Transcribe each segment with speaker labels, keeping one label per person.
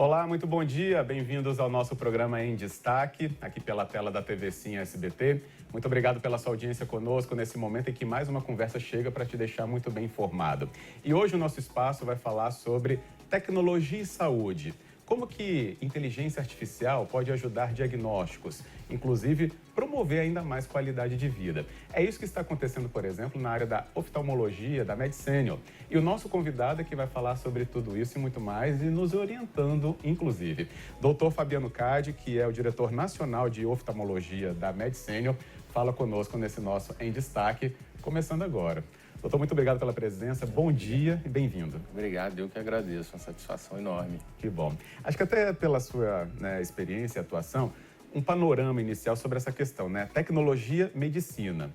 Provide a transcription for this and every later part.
Speaker 1: Olá, muito bom dia. Bem-vindos ao nosso programa Em Destaque, aqui pela tela da TV Sim SBT. Muito obrigado pela sua audiência conosco nesse momento em que mais uma conversa chega para te deixar muito bem informado. E hoje o nosso espaço vai falar sobre tecnologia e saúde. Como que inteligência artificial pode ajudar diagnósticos, inclusive promover ainda mais qualidade de vida. É isso que está acontecendo, por exemplo, na área da oftalmologia, da MedSenior. E o nosso convidado é que vai falar sobre tudo isso e muito mais e nos orientando, inclusive. Dr. Fabiano Cade, que é o diretor nacional de oftalmologia da MedSenior, fala conosco nesse nosso Em Destaque, começando agora. Doutor, muito obrigado pela presença, bom dia e bem-vindo.
Speaker 2: Obrigado, eu que agradeço, uma satisfação enorme.
Speaker 1: Que bom. Acho que até pela sua experiência e atuação, um panorama inicial sobre essa questão, né? Tecnologia, medicina.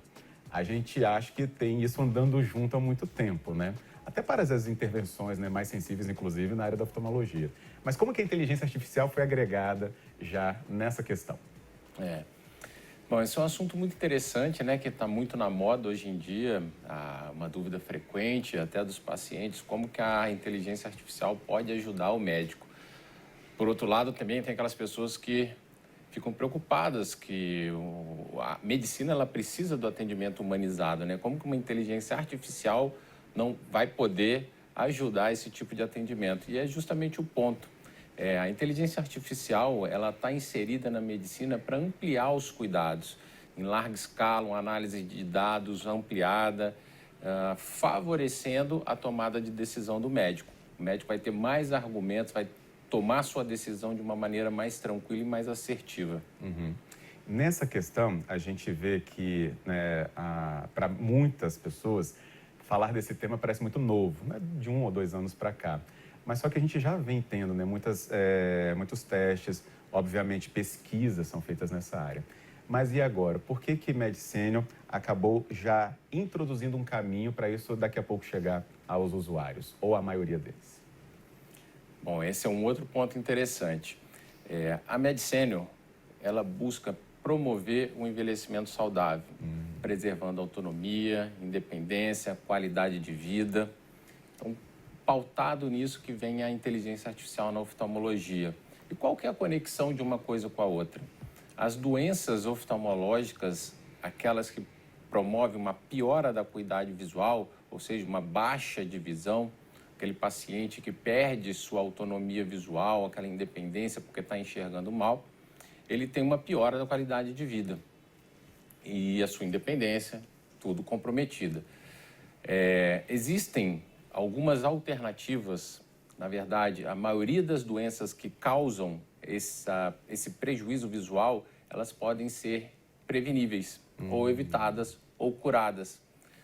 Speaker 1: A gente acha que tem isso andando junto há muito tempo, né? Até para as intervenções mais sensíveis, inclusive, na área da oftalmologia. Mas como que a inteligência artificial foi agregada já nessa questão?
Speaker 2: Bom, esse é um assunto muito interessante, né, que está muito na moda hoje em dia, uma dúvida frequente até dos pacientes, como que a inteligência artificial pode ajudar o médico. Por outro lado, também tem aquelas pessoas que ficam preocupadas que a medicina ela precisa do atendimento humanizado, né? Como que uma inteligência artificial não vai poder ajudar esse tipo de atendimento? E é justamente o ponto. A inteligência artificial ela está inserida na medicina para ampliar os cuidados em larga escala, uma análise de dados ampliada, favorecendo a tomada de decisão do médico. O médico vai ter mais argumentos, vai tomar sua decisão de uma maneira mais tranquila e mais assertiva.
Speaker 1: Nessa questão, a gente vê que, para muitas pessoas, falar desse tema parece muito novo, né? De 1 ou 2 anos para cá. Mas só que a gente já vem tendo muitos testes, obviamente pesquisas são feitas nessa área. Mas e agora? Por que que MedSenior acabou já introduzindo um caminho para isso daqui a pouco chegar aos usuários, ou à maioria deles?
Speaker 2: Bom, esse é um outro ponto interessante. A MedSenior, ela busca promover um envelhecimento saudável, preservando autonomia, independência, qualidade de vida. Então, pautado nisso que vem a inteligência artificial na oftalmologia. E qual que é a conexão de uma coisa com a outra? As doenças oftalmológicas, aquelas que promovem uma piora da acuidade visual, ou seja, uma baixa de visão, aquele paciente que perde sua autonomia visual, aquela independência porque está enxergando mal, ele tem uma piora da qualidade de vida e a sua independência, tudo comprometida. Existem algumas alternativas, na verdade, a maioria das doenças que causam esse prejuízo visual, elas podem ser preveníveis, ou evitadas, ou curadas.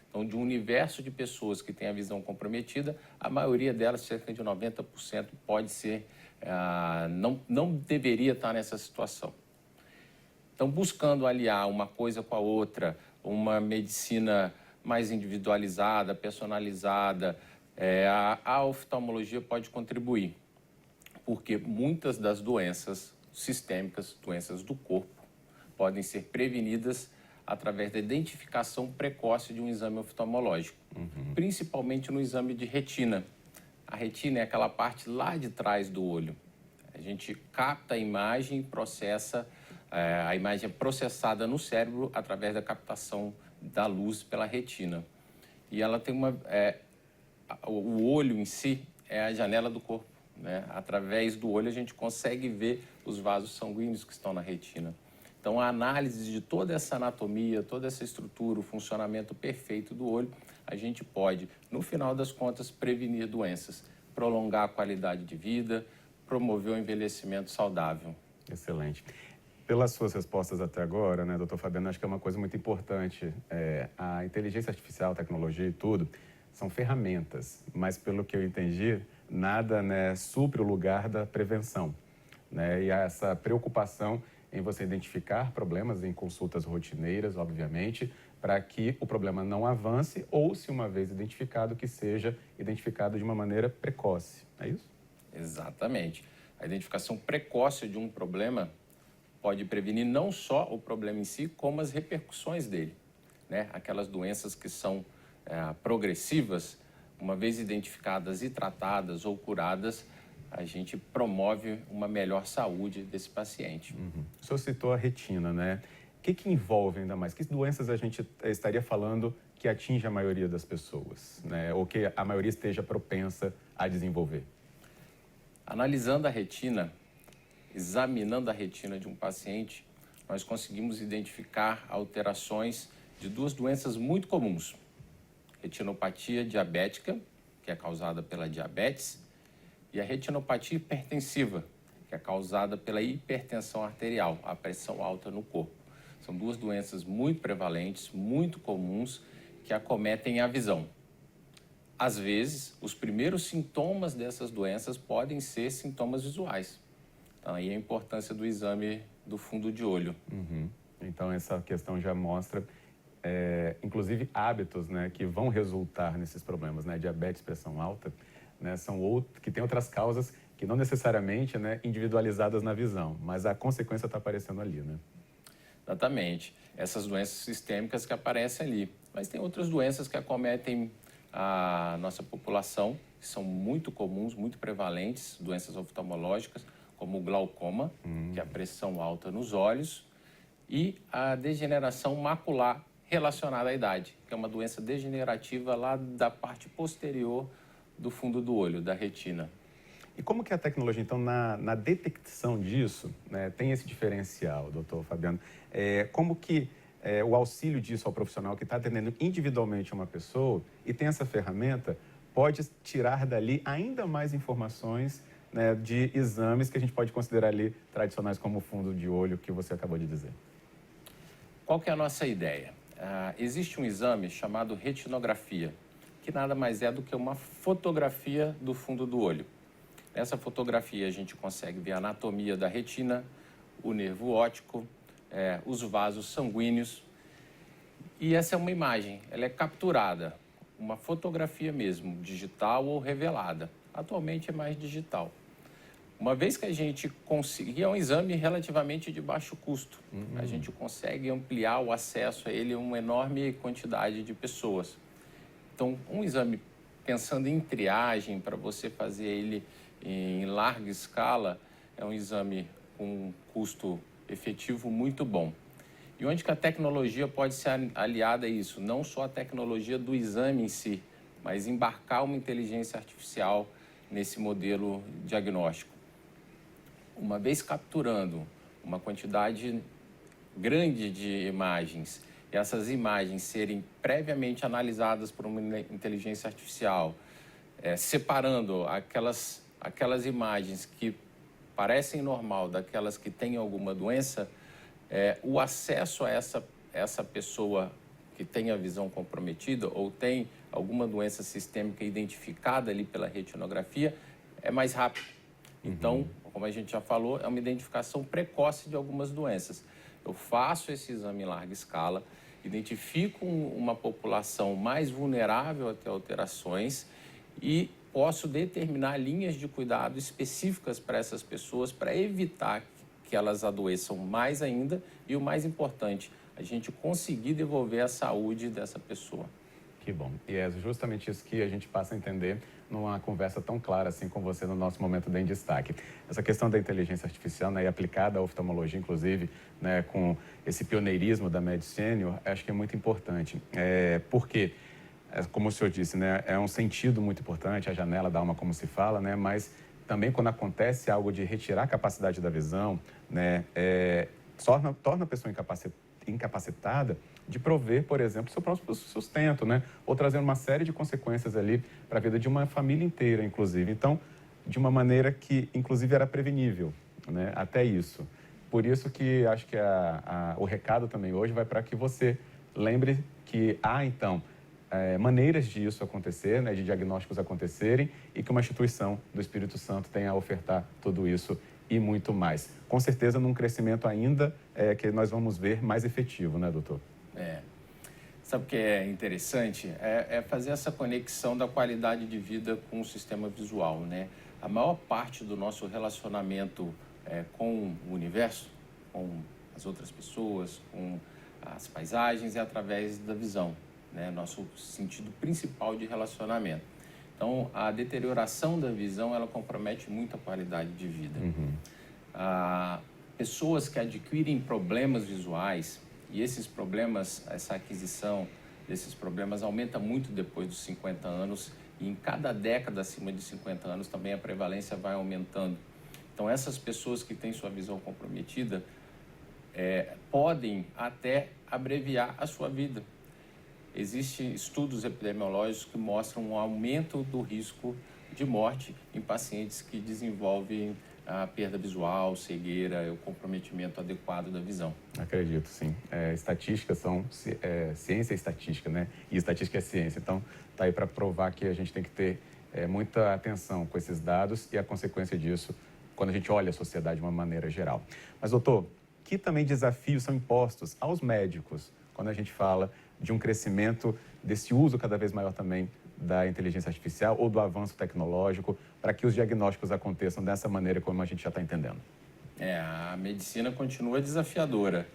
Speaker 2: Então, de um universo de pessoas que têm a visão comprometida, a maioria delas, cerca de 90%, pode ser, não deveria estar nessa situação. Então, buscando aliar uma coisa com a outra, uma medicina mais individualizada, personalizada, a oftalmologia pode contribuir, porque muitas das doenças sistêmicas, doenças do corpo, podem ser prevenidas através da identificação precoce de um exame oftalmológico, principalmente no exame de retina. A retina é aquela parte lá de trás do olho. A gente capta a imagem e processa, a imagem é processada no cérebro através da captação da luz pela retina. E ela tem o olho em si é a janela do corpo, né? Através do olho a gente consegue ver os vasos sanguíneos que estão na retina. Então, a análise de toda essa anatomia, toda essa estrutura, o funcionamento perfeito do olho, a gente pode, no final das contas, prevenir doenças, prolongar a qualidade de vida, promover o envelhecimento saudável.
Speaker 1: Excelente. Pelas suas respostas até agora, né, doutor Fabiano, acho que é uma coisa muito importante. A inteligência artificial, a tecnologia e tudo, são ferramentas, mas pelo que eu entendi, nada supre o lugar da prevenção. E há essa preocupação em você identificar problemas em consultas rotineiras, obviamente, para que o problema não avance ou, se uma vez identificado, que seja identificado de uma maneira precoce. É isso?
Speaker 2: Exatamente. A identificação precoce de um problema pode prevenir não só o problema em si, como as repercussões dele, né? Aquelas doenças que são progressivas, uma vez identificadas e tratadas ou curadas, a gente promove uma melhor saúde desse paciente.
Speaker 1: O senhor citou a retina, né? O que envolve ainda mais? Que doenças a gente estaria falando que atinge a maioria das pessoas, né? Ou que a maioria esteja propensa a desenvolver?
Speaker 2: Analisando a retina, examinando a retina de um paciente, nós conseguimos identificar alterações de duas doenças muito comuns. Retinopatia diabética, que é causada pela diabetes, e a retinopatia hipertensiva, que é causada pela hipertensão arterial, a pressão alta no corpo. São duas doenças muito prevalentes, muito comuns, que acometem a visão. Às vezes, os primeiros sintomas dessas doenças podem ser sintomas visuais. Então, aí a importância do exame do fundo de olho.
Speaker 1: Então, essa questão já mostra, inclusive, hábitos, né, que vão resultar nesses problemas, né? Diabetes, pressão alta, né, que tem outras causas que não necessariamente, né, individualizadas na visão, mas a consequência está aparecendo ali, né?
Speaker 2: Exatamente. Essas doenças sistêmicas que aparecem ali. Mas tem outras doenças que acometem a nossa população, que são muito comuns, muito prevalentes, doenças oftalmológicas, como o glaucoma, que é a pressão alta nos olhos, e a degeneração macular relacionada à idade, que é uma doença degenerativa lá da parte posterior do fundo do olho, da retina.
Speaker 1: E como que a tecnologia, então, na detecção disso, né, tem esse diferencial, doutor Fabiano? Como que o auxílio disso ao profissional que está atendendo individualmente uma pessoa e tem essa ferramenta, pode tirar dali ainda mais informações, né, de exames que a gente pode considerar ali tradicionais como o fundo de olho que você acabou de dizer?
Speaker 2: Qual que é a nossa ideia? Existe um exame chamado retinografia, que nada mais é do que uma fotografia do fundo do olho. Nessa fotografia a gente consegue ver a anatomia da retina, o nervo óptico, os vasos sanguíneos. E essa é uma imagem, ela é capturada, uma fotografia mesmo, digital ou revelada. Atualmente é mais digital. Uma vez que a gente conseguir, é um exame relativamente de baixo custo. A gente consegue ampliar o acesso a ele a uma enorme quantidade de pessoas. Então, um exame pensando em triagem, para você fazer ele em larga escala, é um exame com um custo efetivo muito bom. E onde que a tecnologia pode ser aliada a isso? Não só a tecnologia do exame em si, mas embarcar uma inteligência artificial nesse modelo diagnóstico. Uma vez capturando uma quantidade grande de imagens, e essas imagens serem previamente analisadas por uma inteligência artificial, separando aquelas imagens que parecem normal daquelas que têm alguma doença, o acesso a essa pessoa que tem a visão comprometida ou tem alguma doença sistêmica identificada ali pela retinografia é mais rápido. Então, como a gente já falou, é uma identificação precoce de algumas doenças. Eu faço esse exame em larga escala, identifico uma população mais vulnerável a ter alterações e posso determinar linhas de cuidado específicas para essas pessoas para evitar que elas adoeçam mais ainda e, o mais importante, a gente conseguir devolver a saúde dessa pessoa.
Speaker 1: Que bom. E é justamente isso que a gente passa a entender numa conversa tão clara assim com você no nosso Momento Em Destaque. Essa questão da inteligência artificial, né, e aplicada à oftalmologia, inclusive, né, com esse pioneirismo da Med-Senior, acho que é muito importante. Porque, como o senhor disse, né, é um sentido muito importante, a janela da alma, como se fala, né, mas também quando acontece algo de retirar a capacidade da visão, né, torna a pessoa incapacitada de prover, por exemplo, seu próprio sustento, né? Ou trazer uma série de consequências ali para a vida de uma família inteira, inclusive. Então, de uma maneira que, inclusive, era prevenível, né? Até isso. Por isso que acho que o recado também hoje vai para que você lembre que há, então, maneiras de isso acontecer, né? De diagnósticos acontecerem e que uma instituição do Espírito Santo tenha a ofertar tudo isso e muito mais. Com certeza, num crescimento ainda que nós vamos ver mais efetivo, né, doutor?
Speaker 2: Sabe o que é interessante? É fazer essa conexão da qualidade de vida com o sistema visual, né? A maior parte do nosso relacionamento com o universo, com as outras pessoas, com as paisagens, é através da visão, né? Nosso sentido principal de relacionamento. Então, a deterioração da visão, ela compromete muito a qualidade de vida. Pessoas que adquirem problemas visuais, e esses problemas, essa aquisição desses problemas aumenta muito depois dos 50 anos, e em cada década acima de 50 anos também a prevalência vai aumentando. Então, essas pessoas que têm sua visão comprometida podem até abreviar a sua vida. Existem estudos epidemiológicos que mostram um aumento do risco de morte em pacientes que desenvolvem a perda visual, cegueira, o comprometimento adequado da visão.
Speaker 1: Acredito, sim. Estatísticas são ciência e estatística, né? E estatística é ciência. Então, está aí para provar que a gente tem que ter muita atenção com esses dados e a consequência disso quando a gente olha a sociedade de uma maneira geral. Mas, doutor, que também desafios são impostos aos médicos quando a gente fala de um crescimento desse uso cada vez maior também da inteligência artificial ou do avanço tecnológico para que os diagnósticos aconteçam dessa maneira como a gente já está entendendo?
Speaker 2: A medicina continua desafiadora.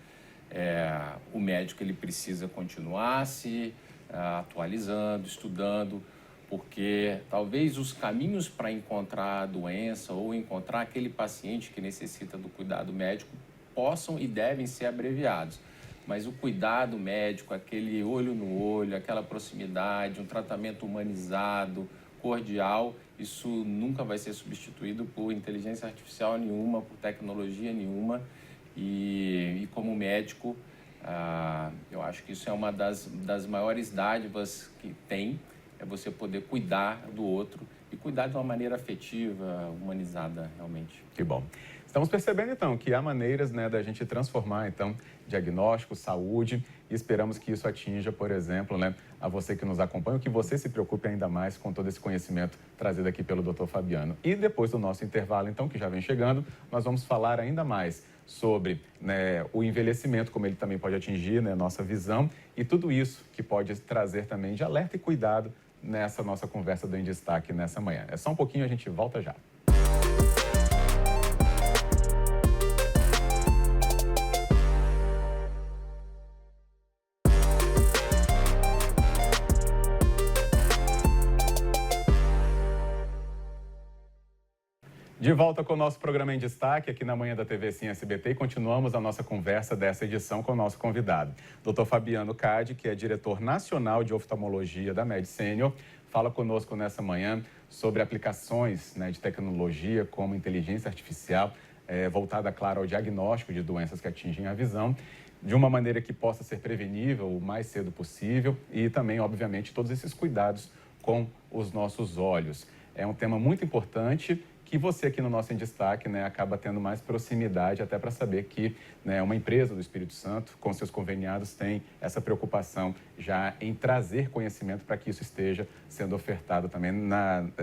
Speaker 2: O médico ele precisa continuar se atualizando, estudando, porque talvez os caminhos para encontrar a doença ou encontrar aquele paciente que necessita do cuidado médico possam e devem ser abreviados. Mas o cuidado médico, aquele olho no olho, aquela proximidade, um tratamento humanizado, cordial, isso nunca vai ser substituído por inteligência artificial nenhuma, por tecnologia nenhuma. E como médico, eu acho que isso é uma das maiores dádivas que tem, é você poder cuidar do outro e cuidar de uma maneira afetiva, humanizada, realmente.
Speaker 1: Que bom. Estamos percebendo, então, que há maneiras, né, da gente transformar, então, diagnóstico, saúde, e esperamos que isso atinja, por exemplo, né, a você que nos acompanha, que você se preocupe ainda mais com todo esse conhecimento trazido aqui pelo Dr. Fabiano. E depois do nosso intervalo, então, que já vem chegando, nós vamos falar ainda mais sobre, né, o envelhecimento, como ele também pode atingir, né, nossa visão, e tudo isso que pode trazer também de alerta e cuidado nessa nossa conversa do Em Destaque nessa manhã. É só um pouquinho, a gente volta já. De volta com o nosso programa Em Destaque, aqui na manhã da TV Sim SBT, e continuamos a nossa conversa dessa edição com o nosso convidado, Dr. Fabiano Cade, que é diretor nacional de oftalmologia da Med Senior, fala conosco nessa manhã sobre aplicações, né, de tecnologia como inteligência artificial, voltada, claro, ao diagnóstico de doenças que atingem a visão, de uma maneira que possa ser prevenível o mais cedo possível e também, obviamente, todos esses cuidados com os nossos olhos. É um tema muito importante que você aqui no nosso Em Destaque, né, acaba tendo mais proximidade até para saber que, né, uma empresa do Espírito Santo, com seus conveniados, tem essa preocupação já em trazer conhecimento para que isso esteja sendo ofertado também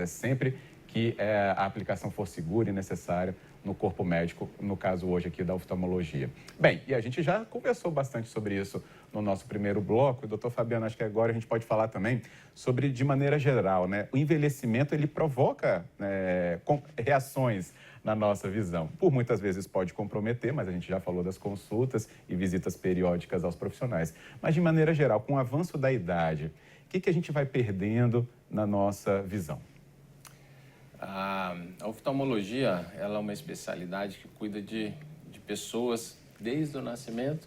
Speaker 1: sempre que a aplicação for segura e necessária no corpo médico, no caso hoje aqui da oftalmologia. Bem, e a gente já conversou bastante sobre isso no nosso primeiro bloco. Doutor Fabiano, acho que agora a gente pode falar também sobre, de maneira geral, né, o envelhecimento ele provoca reações na nossa visão. Por muitas vezes pode comprometer, mas a gente já falou das consultas e visitas periódicas aos profissionais. Mas de maneira geral, com o avanço da idade, o que a gente vai perdendo na nossa visão?
Speaker 2: A oftalmologia, ela é uma especialidade que cuida de pessoas desde o nascimento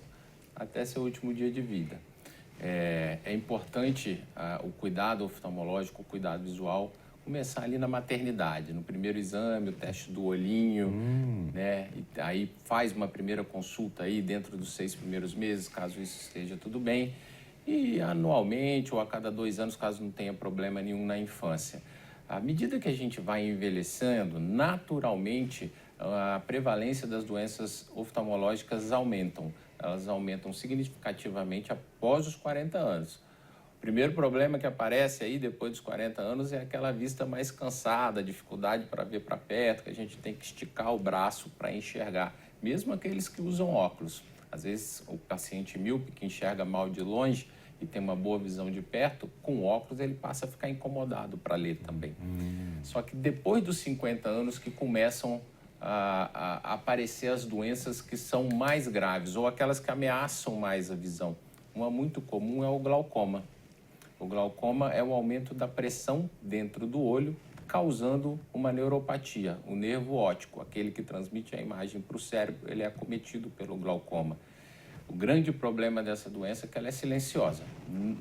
Speaker 2: até seu último dia de vida. É importante o cuidado oftalmológico, o cuidado visual, começar ali na maternidade, no primeiro exame, o teste do olhinho, né? E aí faz uma primeira consulta aí dentro dos 6 primeiros meses, caso isso esteja tudo bem, e anualmente ou a cada 2 anos, caso não tenha problema nenhum na infância. À medida que a gente vai envelhecendo, naturalmente a prevalência das doenças oftalmológicas aumentam. Elas aumentam significativamente após os 40 anos. O primeiro problema que aparece aí depois dos 40 anos é aquela vista mais cansada, dificuldade para ver para perto, que a gente tem que esticar o braço para enxergar, mesmo aqueles que usam óculos. Às vezes o paciente míope que enxerga mal de longe e tem uma boa visão de perto, com óculos ele passa a ficar incomodado para ler também. Só que depois dos 50 anos que começam a aparecer as doenças que são mais graves ou aquelas que ameaçam mais a visão. Uma muito comum é o glaucoma. O glaucoma é o aumento da pressão dentro do olho, causando uma neuropatia. O nervo óptico, aquele que transmite a imagem para o cérebro, ele é acometido pelo glaucoma. O grande problema dessa doença é que ela é silenciosa.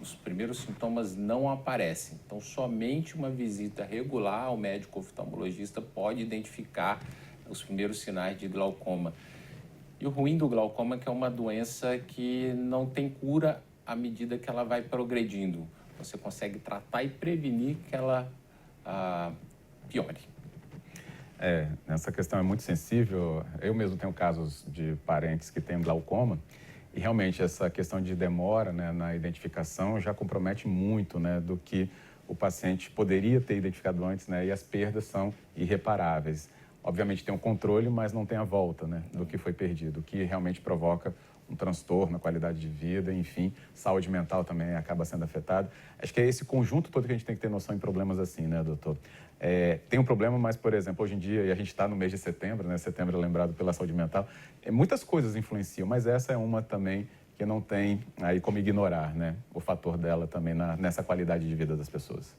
Speaker 2: Os primeiros sintomas não aparecem. Então, somente uma visita regular ao médico oftalmologista pode identificar os primeiros sinais de glaucoma. E o ruim do glaucoma é que é uma doença que não tem cura à medida que ela vai progredindo. Você consegue tratar e prevenir que ela piore.
Speaker 1: Essa questão é muito sensível. Eu mesmo tenho casos de parentes que têm glaucoma e realmente essa questão de demora, né, na identificação já compromete muito, né, do que o paciente poderia ter identificado antes, né, e as perdas são irreparáveis. Obviamente tem um controle, mas não tem a volta, né, do que foi perdido, o que realmente provoca um transtorno na qualidade de vida, enfim, saúde mental também acaba sendo afetada. Acho que é esse conjunto todo que a gente tem que ter noção em problemas assim, né, doutor? Tem um problema, mas, por exemplo, hoje em dia, e a gente está no mês de setembro, né, setembro é lembrado pela saúde mental, muitas coisas influenciam, mas essa é uma também que não tem aí como ignorar, né, o fator dela também nessa qualidade de vida das pessoas.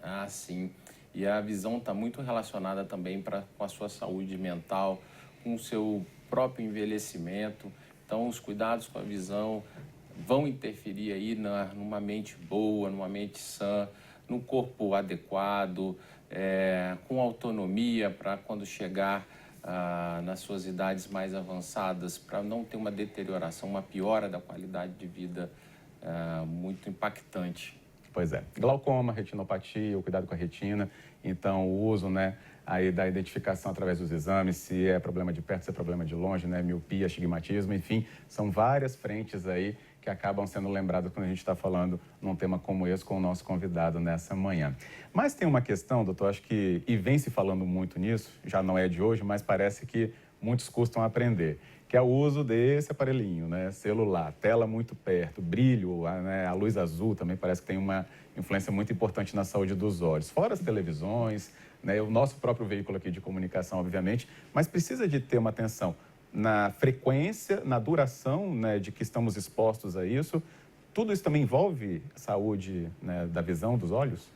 Speaker 2: Ah, sim. E a visão está muito relacionada também com a sua saúde mental, com o seu próprio envelhecimento. Então, os cuidados com a visão vão interferir aí numa mente boa, numa mente sã, num corpo adequado, com autonomia para quando chegar nas suas idades mais avançadas, para não ter uma deterioração, uma piora da qualidade de vida muito impactante.
Speaker 1: Pois é. Glaucoma, retinopatia, o cuidado com a retina. Então, o uso, né, aí da identificação através dos exames, se é problema de perto, se é problema de longe, né, miopia, astigmatismo, enfim, são várias frentes aí que acabam sendo lembradas quando a gente está falando num tema como esse com o nosso convidado nessa manhã. Mas tem uma questão, doutor, acho que, e vem se falando muito nisso, já não é de hoje, mas parece que muitos custam aprender, que é o uso desse aparelhinho, né, celular, tela muito perto, brilho, né, a luz azul também parece que tem uma influência muito importante na saúde dos olhos. Fora as televisões, né, o nosso próprio veículo aqui de comunicação, obviamente, mas precisa de ter uma atenção na frequência, na duração, né, de que estamos expostos a isso. Tudo isso também envolve a saúde, né, da visão, dos olhos?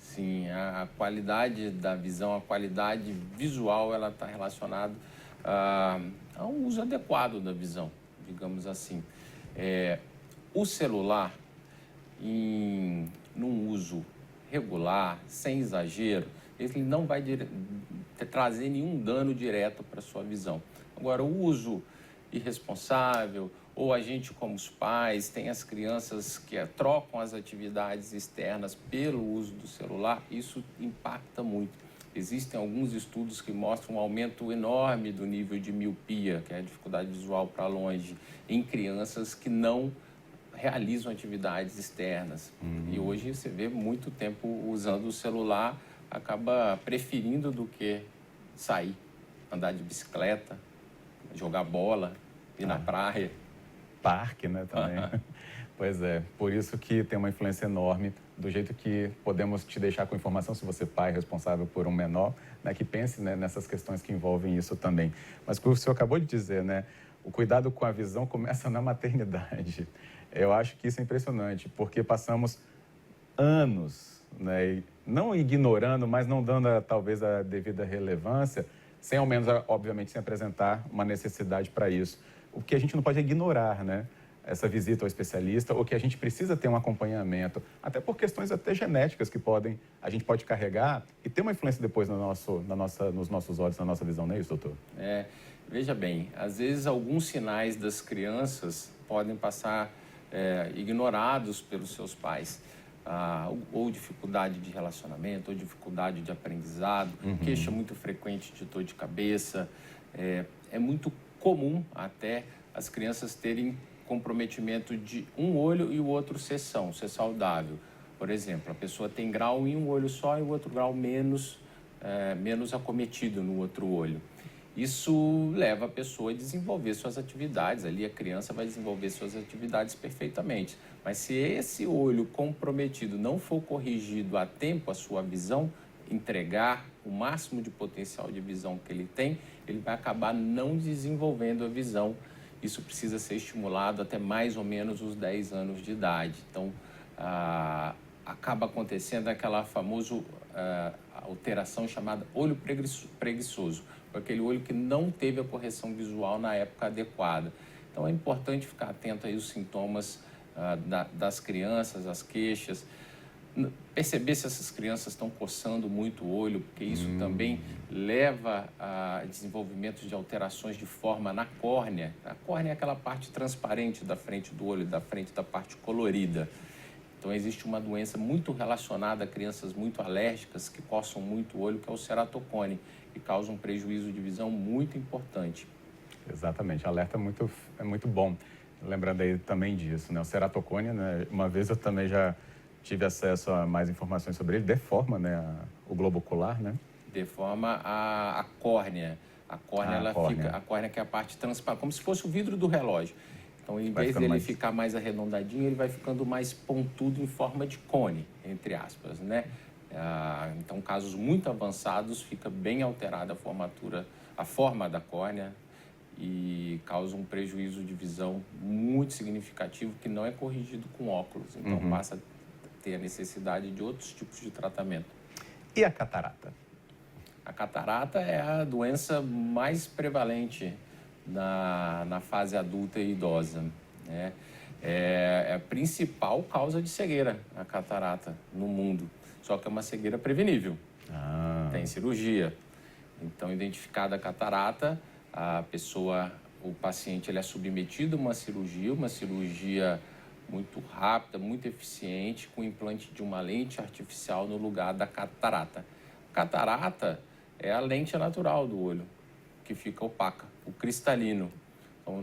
Speaker 2: Sim, a qualidade da visão, a qualidade visual, ela está relacionada a um uso adequado da visão, digamos assim. O celular, num uso regular, sem exagero, ele não vai trazer nenhum dano direto para a sua visão. Agora, o uso irresponsável, ou a gente como os pais, tem as crianças que trocam as atividades externas pelo uso do celular, isso impacta muito. Existem alguns estudos que mostram um aumento enorme do nível de miopia, que é a dificuldade visual para longe, em crianças que não realizam atividades externas. E hoje você vê muito tempo usando o celular, acaba preferindo do que sair, andar de bicicleta, jogar bola, ir na praia.
Speaker 1: Parque, né, também. Pois é, por isso que tem uma influência enorme do jeito que podemos te deixar com informação, se você é pai responsável por um menor, né, que pense, né, nessas questões que envolvem isso também. Mas o que o senhor acabou de dizer, né, o cuidado com a visão começa na maternidade. Eu acho que isso é impressionante, porque passamos anos, né, não ignorando, mas não dando talvez a devida relevância, sem ao menos, obviamente, sem apresentar uma necessidade para isso. O que a gente não pode é ignorar, né? Essa visita ao especialista, ou que a gente precisa ter um acompanhamento, até por questões até genéticas que a gente pode carregar e ter uma influência depois nos nossos olhos, na nossa visão, não é isso, doutor?
Speaker 2: Veja bem, às vezes alguns sinais das crianças podem passar ignorados pelos seus pais. Ou dificuldade de relacionamento, ou dificuldade de aprendizado, queixa muito frequente de dor de cabeça. É muito comum até as crianças terem comprometimento de um olho e o outro ser saudável. Por exemplo, a pessoa tem grau em um olho só e o outro grau menos acometido no outro olho. Isso leva a pessoa a desenvolver suas atividades, ali a criança vai desenvolver suas atividades perfeitamente. Mas se esse olho comprometido não for corrigido a tempo a sua visão, entregar o máximo de potencial de visão que ele tem, ele vai acabar não desenvolvendo a visão. Isso precisa ser estimulado até mais ou menos os 10 anos de idade. Então, acaba acontecendo aquela famosa alteração chamada olho preguiçoso, aquele olho que não teve a correção visual na época adequada. Então é importante ficar atento aí aos sintomas das crianças, as queixas, perceber se essas crianças estão coçando muito o olho, porque isso também leva a desenvolvimento de alterações de forma na córnea. A córnea é aquela parte transparente da frente do olho, da frente da parte colorida. Então existe uma doença muito relacionada a crianças muito alérgicas que coçam muito o olho, que é o ceratocone, que causa um prejuízo de visão muito importante.
Speaker 1: Exatamente, alerta é muito bom. Lembrando aí também disso, né? O ceratocone, né? Uma vez eu também já tive acesso a mais informações sobre ele, deforma, né, o globo ocular, né?
Speaker 2: Deforma a córnea. A córnea que é a parte transparente, como se fosse o vidro do relógio. Então, em vez dele ficar mais arredondadinho, ele vai ficando mais pontudo em forma de cone, entre aspas, né? Então, casos muito avançados, fica bem alterada a forma da córnea e causa um prejuízo de visão muito significativo que não é corrigido com óculos. Então, passa a ter a necessidade de outros tipos de tratamento.
Speaker 1: E a catarata?
Speaker 2: A catarata é a doença mais prevalente na fase adulta e idosa, né? É a principal causa de cegueira, a catarata, no mundo. Só que é uma cegueira prevenível. Tem cirurgia. Então, identificada a catarata, o paciente ele é submetido a uma cirurgia muito rápida, muito eficiente, com implante de uma lente artificial no lugar da catarata. Catarata é a lente natural do olho, que fica opaca, o cristalino. Então,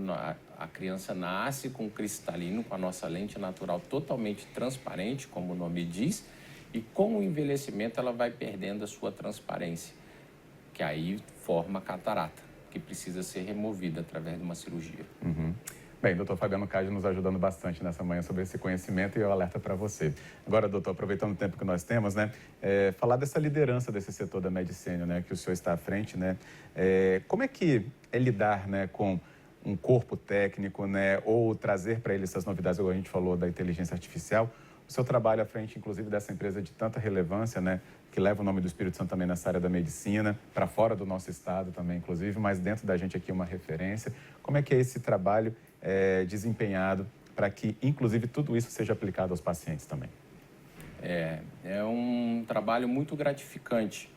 Speaker 2: a criança nasce com o cristalino, com a nossa lente natural totalmente transparente, como o nome diz, e com o envelhecimento ela vai perdendo a sua transparência, que aí forma a catarata, que precisa ser removida através de uma cirurgia.
Speaker 1: Bem, doutor Fabiano Cade nos ajudando bastante nessa manhã sobre esse conhecimento e eu alerta para você. Agora, doutor, aproveitando o tempo que nós temos, né, falar dessa liderança desse setor da medicina, né, que o senhor está à frente, né, como é que é lidar, né, com um corpo técnico, né, ou trazer para ele essas novidades, como a gente falou da inteligência artificial? O seu trabalho à frente, inclusive, dessa empresa de tanta relevância, né, que leva o nome do Espírito Santo também nessa área da medicina, para fora do nosso estado também, inclusive, mas dentro da gente aqui uma referência. Como é que é esse trabalho desempenhado para que, inclusive, tudo isso seja aplicado aos pacientes também?
Speaker 2: É um trabalho muito gratificante,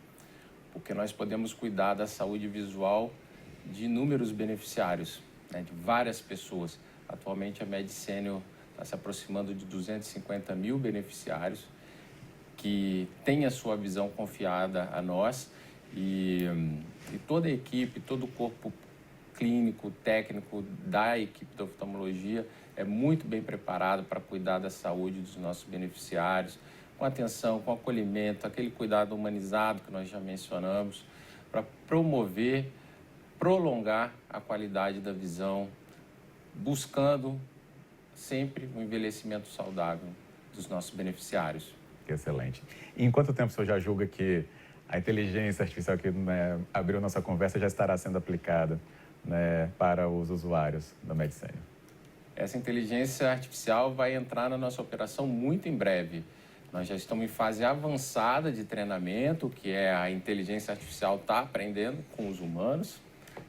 Speaker 2: porque nós podemos cuidar da saúde visual de inúmeros beneficiários, né, de várias pessoas. Atualmente, a Medicênio está se aproximando de 250 mil beneficiários que têm a sua visão confiada a nós e toda a equipe, todo o corpo clínico, técnico da equipe da oftalmologia é muito bem preparado para cuidar da saúde dos nossos beneficiários, com atenção, com acolhimento, aquele cuidado humanizado que nós já mencionamos, para prolongar a qualidade da visão, buscando sempre um envelhecimento saudável dos nossos beneficiários.
Speaker 1: Excelente. E em quanto tempo o senhor já julga que a inteligência artificial que, né, abriu nossa conversa já estará sendo aplicada, né, para os usuários da Medicênio?
Speaker 2: Essa inteligência artificial vai entrar na nossa operação muito em breve. Nós já estamos em fase avançada de treinamento, que é a inteligência artificial está aprendendo com os humanos.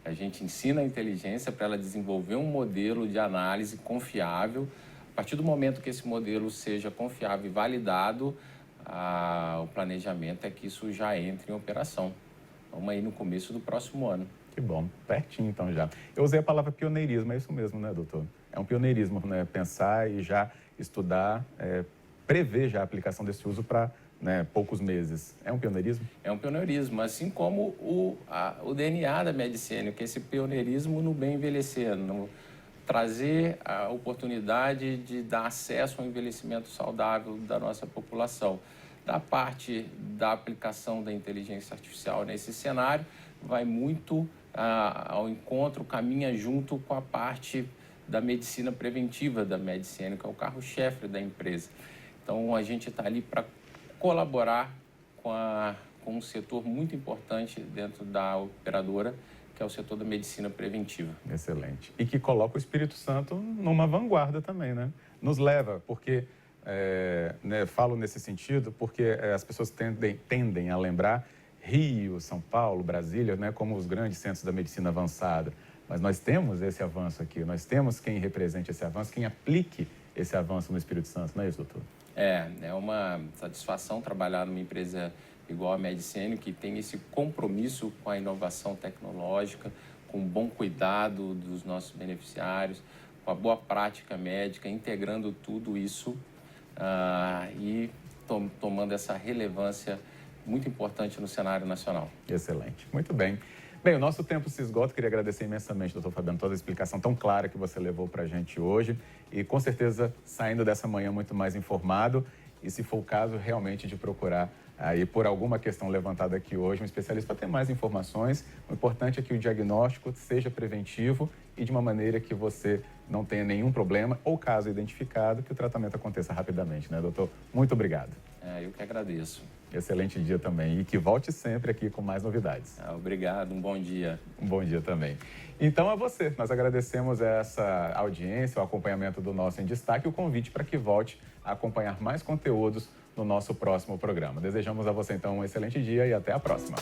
Speaker 2: A gente ensina a inteligência para ela desenvolver um modelo de análise confiável. A partir do momento que esse modelo seja confiável e validado, o planejamento é que isso já entre em operação. Vamos aí no começo do próximo ano.
Speaker 1: Que bom, pertinho então já. Eu usei a palavra pioneirismo, é isso mesmo, né, doutor? É um pioneirismo, né? Pensar e já estudar, prever já a aplicação desse uso para, né, poucos meses. É um pioneirismo?
Speaker 2: É um pioneirismo, assim como o DNA da Medicênio, que é esse pioneirismo no bem envelhecer, no trazer a oportunidade de dar acesso ao envelhecimento saudável da nossa população. Da parte da aplicação da inteligência artificial nesse cenário, vai muito ao encontro, caminha junto com a parte da medicina preventiva da Medicênio, que é o carro-chefe da empresa. Então, a gente está ali para colaborar com um setor muito importante dentro da operadora, que é o setor da medicina preventiva.
Speaker 1: Excelente. E que coloca o Espírito Santo numa vanguarda também, né? Nos leva, porque né, falo nesse sentido porque as pessoas tendem a lembrar Rio, São Paulo, Brasília, né, como os grandes centros da medicina avançada. Mas nós temos esse avanço aqui, nós temos quem represente esse avanço, quem aplique esse avanço no Espírito Santo, não é isso, doutor?
Speaker 2: É uma satisfação trabalhar numa empresa igual a Medicene, que tem esse compromisso com a inovação tecnológica, com o bom cuidado dos nossos beneficiários, com a boa prática médica, integrando tudo isso e tomando essa relevância muito importante no cenário nacional.
Speaker 1: Excelente, muito bem. Bem, o nosso tempo se esgota. Queria agradecer imensamente, doutor Fabiano, toda a explicação tão clara que você levou para a gente hoje e, com certeza, saindo dessa manhã muito mais informado e, se for o caso, realmente de procurar aí, por alguma questão levantada aqui hoje, um especialista para ter mais informações. O importante é que o diagnóstico seja preventivo e de uma maneira que você não tenha nenhum problema ou, caso identificado, que o tratamento aconteça rapidamente, né, doutor? Muito obrigado.
Speaker 2: Eu que agradeço.
Speaker 1: Excelente dia também e que volte sempre aqui com mais novidades.
Speaker 2: Obrigado, um bom dia.
Speaker 1: Um bom dia também. Então, a você, nós agradecemos essa audiência, o acompanhamento do nosso Em Destaque e o convite para que volte a acompanhar mais conteúdos no nosso próximo programa. Desejamos a você, então, um excelente dia e até a próxima.